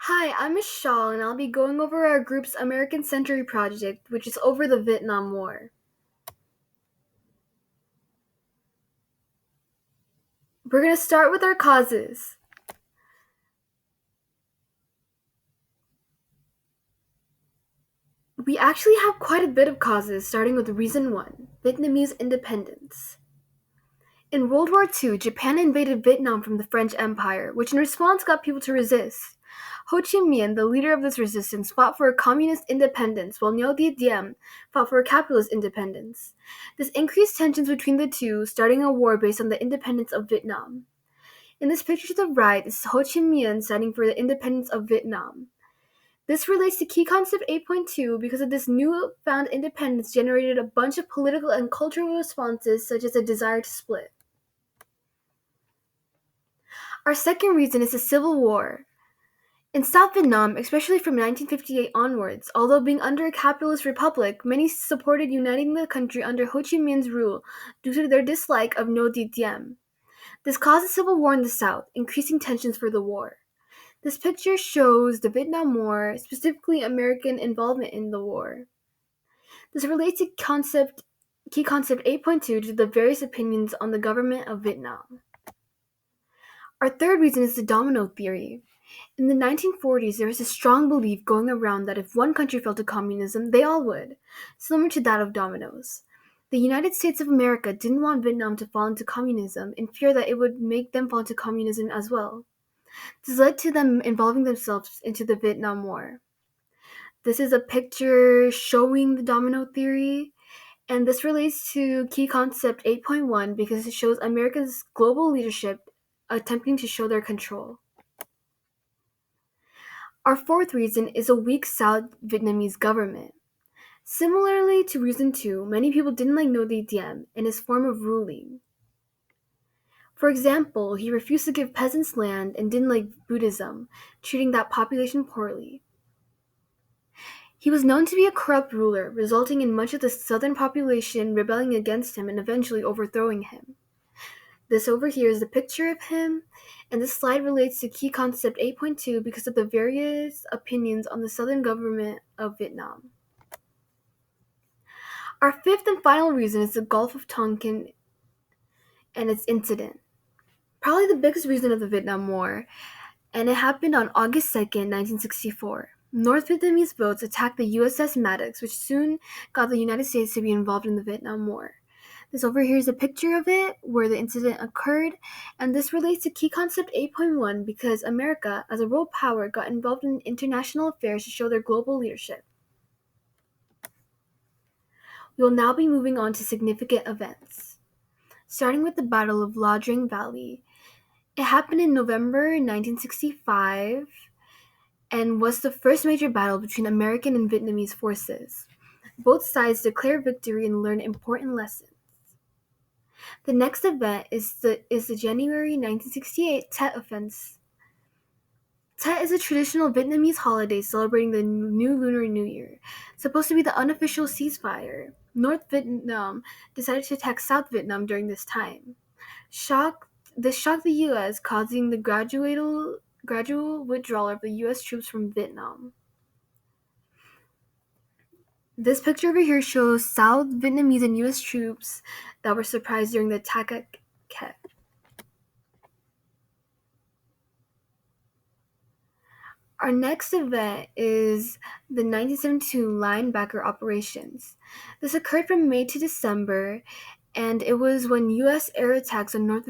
Hi, I'm Michelle, and I'll be going over our group's American Century project, which is over the Vietnam War. We're going to start with our causes. We actually have quite a bit of causes, starting with reason 1 Vietnamese independence. In World War II, Japan invaded Vietnam from the French Empire, which in response got people to resist. Ho Chi Minh, the leader of this resistance, fought for a communist independence, while Ngo Dinh Diem fought for a capitalist independence. This increased tensions between the two, starting a war based on the independence of Vietnam. In this picture to the right is Ho Chi Minh standing for the independence of Vietnam. This relates to key concept 8.2 because of this newfound independence generated a bunch of political and cultural responses such as a desire to split. Our second reason is the Civil War. In South Vietnam, especially from 1958 onwards, although being under a capitalist republic, many supported uniting the country under Ho Chi Minh's rule due to their dislike of Ngo Dinh Diem. This caused a civil war in the South, increasing tensions for the war. This picture shows the Vietnam War, specifically American involvement in the war. This relates to key concept 8.2 to the various opinions on the government of Vietnam. Our third reason is the domino theory. In the 1940s, there was a strong belief going around that if one country fell to communism, they all would, similar to that of dominoes. The United States of America didn't want Vietnam to fall into communism in fear that it would make them fall into communism as well. This led to them involving themselves into the Vietnam War. This is a picture showing the domino theory, and this relates to key concept 8.1 because it shows America's global leadership attempting to show their control. Our fourth reason is a weak South Vietnamese government. Similarly to reason 2, many people didn't like Ngo Dinh Diem and his form of ruling. For example, he refused to give peasants land and didn't like Buddhism, treating that population poorly. He was known to be a corrupt ruler, resulting in much of the southern population rebelling against him and eventually overthrowing him. This over here is the picture of him, and this slide relates to key concept 8.2 because of the various opinions on the southern government of Vietnam. Our fifth and final reason is the Gulf of Tonkin and its incident. Probably the biggest reason of the Vietnam War, and it happened on August 2nd, 1964. North Vietnamese boats attacked the USS Maddox, which soon got the United States to be involved in the Vietnam War. This over here is a picture of it where the incident occurred, and this relates to key concept 8.1 because America, as a world power, got involved in international affairs to show their global leadership. We will now be moving on to significant events. Starting with the Battle of La Drang Valley. It happened in November 1965 and was the first major battle between American and Vietnamese forces. Both sides declared victory and learned important lessons. The next event is the January 1968 Tet Offense. Tet is a traditional Vietnamese holiday celebrating the new Lunar New Year, supposed to be the unofficial ceasefire. North Vietnam decided to attack South Vietnam during this time. This shocked the U.S., causing the gradual withdrawal of the U.S. troops from Vietnam. This picture over here shows South Vietnamese and U.S. troops that were surprised during the attack at Ket. Our next event is the 1972 linebacker operations. This occurred from May to December, and it was when U.S. air attacks on North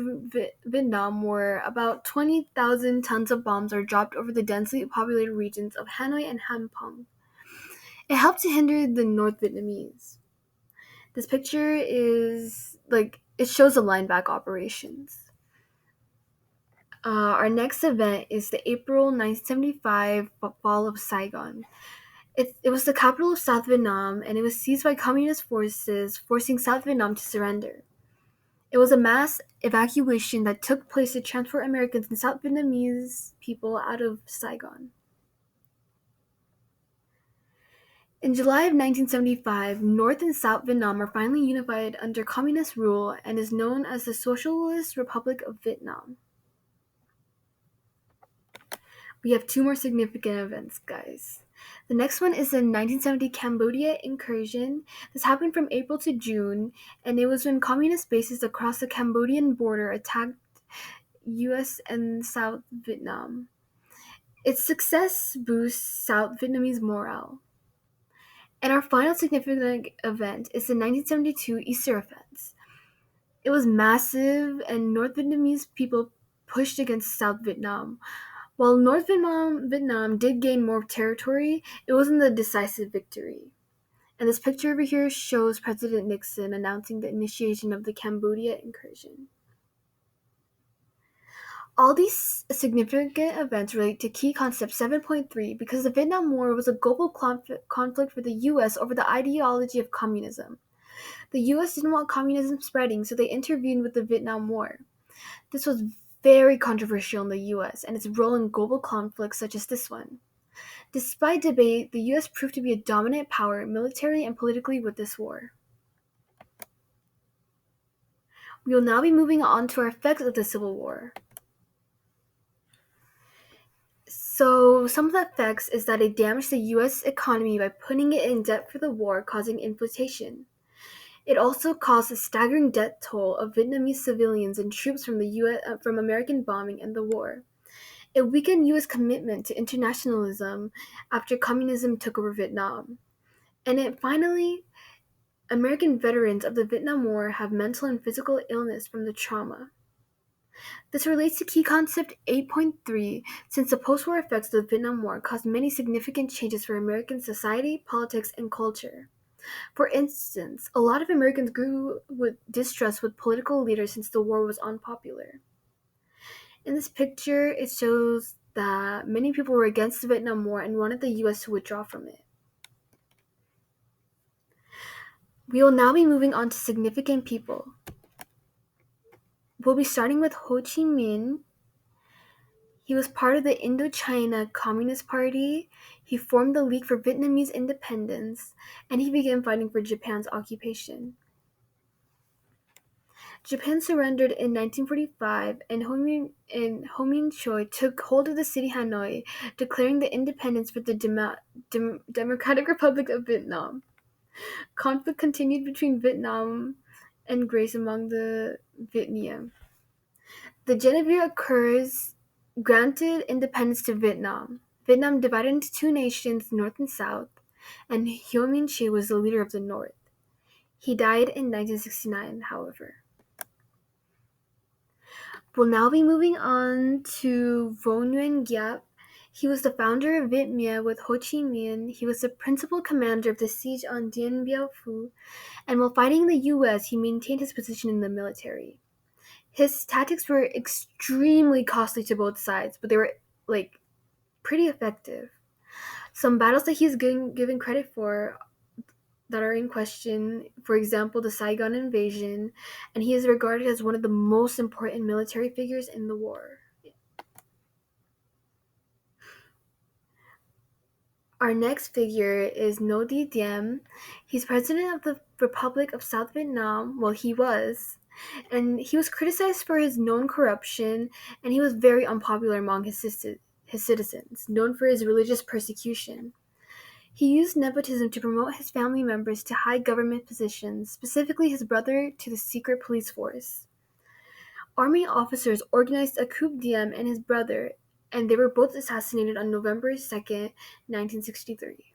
Vietnam where about 20,000 tons of bombs are dropped over the densely populated regions of Hanoi and Hampong. It helped to hinder the North Vietnamese. This picture it shows the linebacker operations. Our next event is the April 1975 fall of Saigon. It was the capital of South Vietnam, and it was seized by communist forces, forcing South Vietnam to surrender. It was a mass evacuation that took place to transport Americans and South Vietnamese people out of Saigon. In July of 1975, North and South Vietnam are finally unified under communist rule and is known as the Socialist Republic of Vietnam. We have two more significant events, guys. The next one is the 1970 Cambodia incursion. This happened from April to June, and it was when communist bases across the Cambodian border attacked US and South Vietnam. Its success boosts South Vietnamese morale. And our final significant event is the 1972 Easter offense. It was massive, and North Vietnamese people pushed against South Vietnam. While Vietnam did gain more territory, it wasn't a decisive victory. And this picture over here shows President Nixon announcing the initiation of the Cambodia incursion. All these significant events relate to key concept 7.3 because the Vietnam War was a global conflict for the US over the ideology of communism. The US didn't want communism spreading, so they intervened with the Vietnam War. This was very controversial in the US and its role in global conflicts such as this one. Despite debate, the US proved to be a dominant power militarily and politically with this war. We will now be moving on to our effects of the Civil War. So, some of the effects is that it damaged the US economy by putting it in debt for the war, causing inflation. It also caused a staggering death toll of Vietnamese civilians and troops from from American bombing and the war. It weakened US commitment to internationalism after communism took over Vietnam. And it finally, American veterans of the Vietnam War have mental and physical illness from the trauma. This relates to key concept 8.3 since the post-war effects of the Vietnam War caused many significant changes for American society, politics, and culture. For instance, a lot of Americans grew with distrust with political leaders since the war was unpopular. In this picture, it shows that many people were against the Vietnam War and wanted the US to withdraw from it. We will now be moving on to significant people. We'll be starting with Ho Chi Minh. He was part of the Indochina Communist Party. He formed the League for Vietnamese Independence, and he began fighting for Japan's occupation. Japan surrendered in 1945, and Ho Min Choi took hold of the city Hanoi, declaring the independence for the Democratic Republic of Vietnam. Conflict continued between Vietnam and Grace among the Vietnam. The Genevieve Accords granted independence to Vietnam. Vietnam divided into two nations, North and South, and Ho Min Chi was the leader of the North. He died in 1969, however. We'll now be moving on to Vo Nguyen Giap. He was the founder of Viet Minh with Ho Chi Minh. He was the principal commander of the siege on Dien Bien Phu, and while fighting the US, he maintained his position in the military. His tactics were extremely costly to both sides, but they were pretty effective. Some battles that he's given credit for that are in question, for example, the Saigon invasion, and he is regarded as one of the most important military figures in the war. Our next figure is Ngo Dinh Diem. He's president of the Republic of South Vietnam. Well, he was. And he was criticized for his known corruption, and he was very unpopular among his citizens, known for his religious persecution. He used nepotism to promote his family members to high government positions, specifically his brother to the secret police force. Army officers organized a coup Diem and his brother, and they were both assassinated on November 2nd, 1963.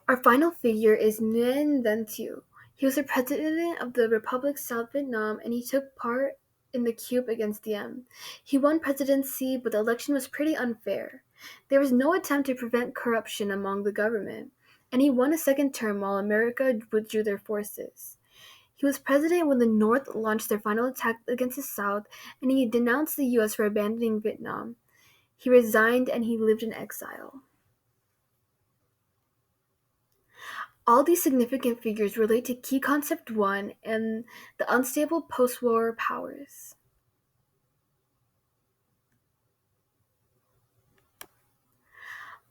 Our final figure is Nguyen Van Thieu. He was the president of the Republic of South Vietnam, and he took part in the coup against Diem. He won presidency, but the election was pretty unfair. There was no attempt to prevent corruption among the government, and he won a second term while America withdrew their forces. He was president when the North launched their final attack against the South, and he denounced the US for abandoning Vietnam. He resigned and he lived in exile. All these significant figures relate to Key Concept 1 and the unstable post-war powers.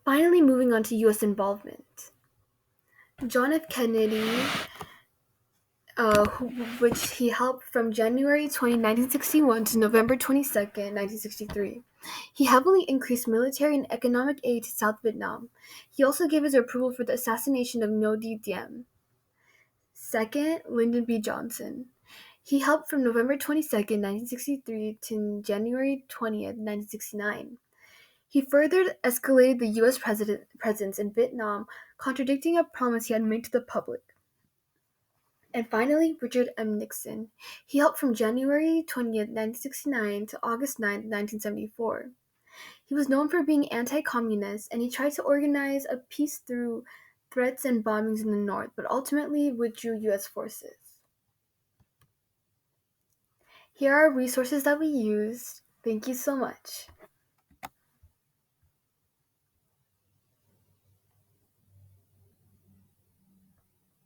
Finally, moving on to US involvement. John F. Kennedy which he helped from January 20, 1961 to November 22, 1963. He heavily increased military and economic aid to South Vietnam. He also gave his approval for the assassination of Ngo Dinh Diem. Second, Lyndon B. Johnson. He helped from November 22, 1963 to January 20th, 1969. He further escalated the U.S. presence in Vietnam, contradicting a promise he had made to the public. And finally, Richard M. Nixon. He helped from January 20th, 1969 to August 9th, 1974. He was known for being anti-communist, and he tried to organize a peace through threats and bombings in the north, but ultimately withdrew U.S. forces. Here are resources that we used. Thank you so much.